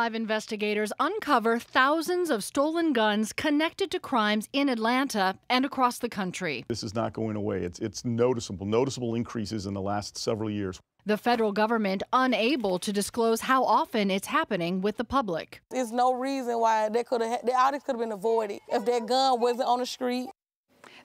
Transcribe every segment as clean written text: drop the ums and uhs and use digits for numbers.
Alive investigators uncover thousands of stolen guns connected to crimes in Atlanta and across the country. This is not going away. It's noticeable increases in the last several years. The federal government unable to disclose how often it's happening with the public. There's no reason why all this could have been avoided if that gun wasn't on the street.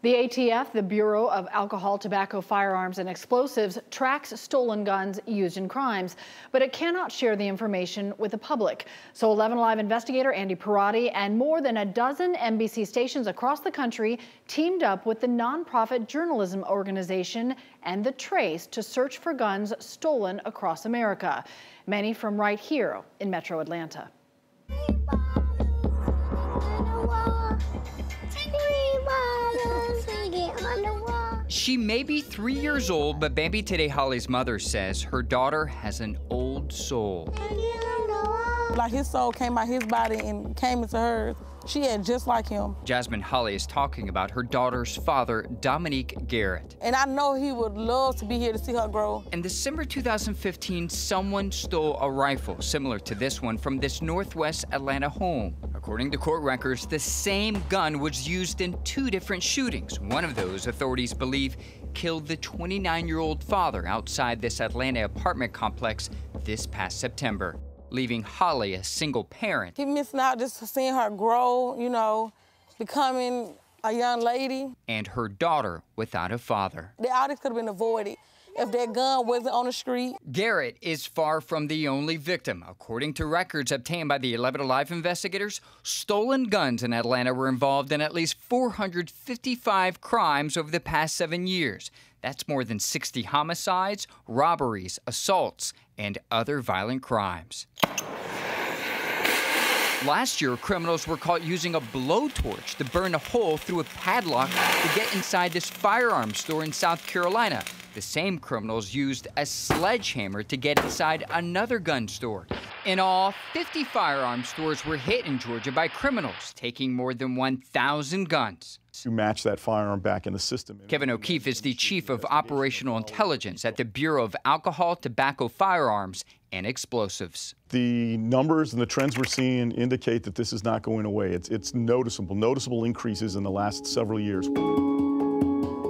The ATF, the Bureau of Alcohol, Tobacco, Firearms, and Explosives, tracks stolen guns used in crimes, but it cannot share the information with the public. So 11 Alive investigator Andy Pierrotti and more than a dozen NBC stations across the country teamed up with the nonprofit journalism organization and The Trace to search for guns stolen across America, many from right here in Metro Atlanta. She may be 3 years old, but Bambi Today Holly's mother says her daughter has an old soul. Like his soul came out his body and came into hers. She had just like him. Jasmine Holly is talking about her daughter's father, Dominique Garrett. And I know he would love to be here to see her grow. In December 2015, someone stole a rifle similar to this one from this Northwest Atlanta home. According to court records, the same gun was used in 2 different shootings. One of those, authorities believe, killed the 29-year-old father outside this Atlanta apartment complex this past September, leaving Holly a single parent. He missing out just seeing her grow, you know, becoming a young lady. And her daughter without a father. All this could have been avoided if that gun wasn't on the street. Garrett is far from the only victim. According to records obtained by the 11 Alive investigators, stolen guns in Atlanta were involved in at least 455 crimes over the past 7 years. That's more than 60 homicides, robberies, assaults, and other violent crimes. Last year, criminals were caught using a blowtorch to burn a hole through a padlock to get inside this firearms store in South Carolina. The same criminals used a sledgehammer to get inside another gun store. In all, 50 firearms stores were hit in Georgia by criminals, taking more than 1,000 guns. To match that firearm back in the system. Kevin O'Keefe is the chief of operational intelligence at the Bureau of Alcohol, Tobacco, Firearms, and Explosives. The numbers and the trends we're seeing indicate that this is not going away. It's noticeable increases in the last several years.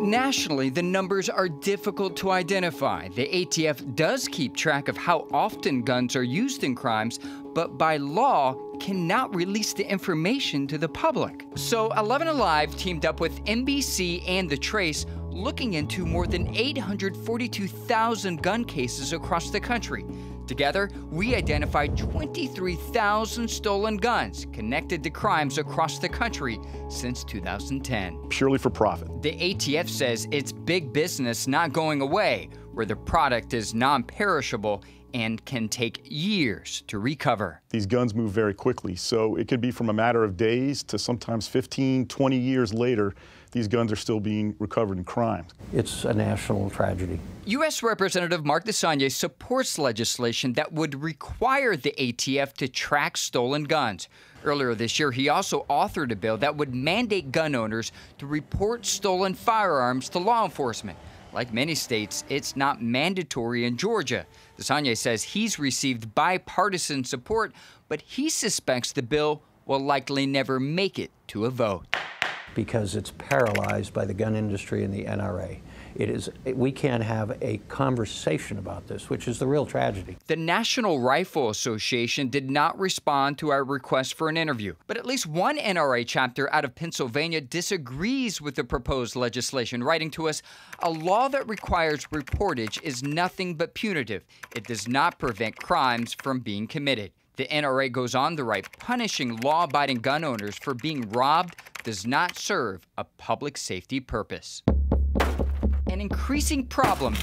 Nationally, the numbers are difficult to identify. The ATF does keep track of how often guns are used in crimes, but by law cannot release the information to the public. So 11 Alive teamed up with NBC and The Trace, looking into more than 842,000 gun cases across the country. Together, we identified 23,000 stolen guns connected to crimes across the country since 2010. Purely for profit. The ATF says it's big business not going away, where the product is non-perishable and can take years to recover. These guns move very quickly, so it could be from a matter of days to sometimes 15, 20 years later, these guns are still being recovered in crimes. It's a national tragedy. U.S. Representative Mark DeSagne supports legislation that would require the ATF to track stolen guns. Earlier this year, he also authored a bill that would mandate gun owners to report stolen firearms to law enforcement. Like many states, it's not mandatory in Georgia. DeSagne says he's received bipartisan support, but he suspects the bill will likely never make it to a vote. Because it's paralyzed by the gun industry and the NRA. We can't have a conversation about this, which is the real tragedy. The National Rifle Association did not respond to our request for an interview, but at least one NRA chapter out of Pennsylvania disagrees with the proposed legislation, writing to us, "A law that requires reportage is nothing but punitive. It does not prevent crimes from being committed." The NRA goes on to write, punishing law-abiding gun owners for being robbed does not serve a public safety purpose. An increasing problem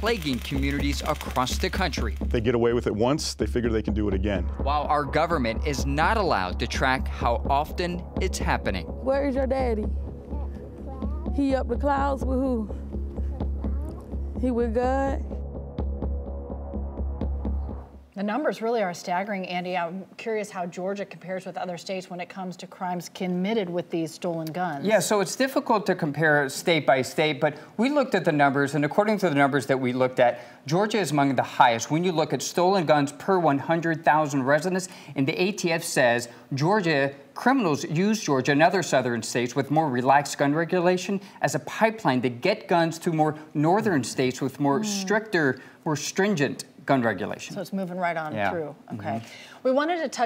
plaguing communities across the country. They get away with it once, they figure they can do it again. While our government is not allowed to track how often it's happening. Where is your daddy? He up the clouds with who? He with God? The numbers really are staggering, Andy. I'm curious how Georgia compares with other states when it comes to crimes committed with these stolen guns. Yeah, so it's difficult to compare state by state, but we looked at the numbers, and according to the numbers that we looked at, Georgia is among the highest when you look at stolen guns per 100,000 residents. And the ATF says criminals use Georgia and other southern states with more relaxed gun regulation as a pipeline to get guns to more northern states with more stricter, more stringent gun regulation. So it's moving right on through. Okay. Mm-hmm. We wanted to touch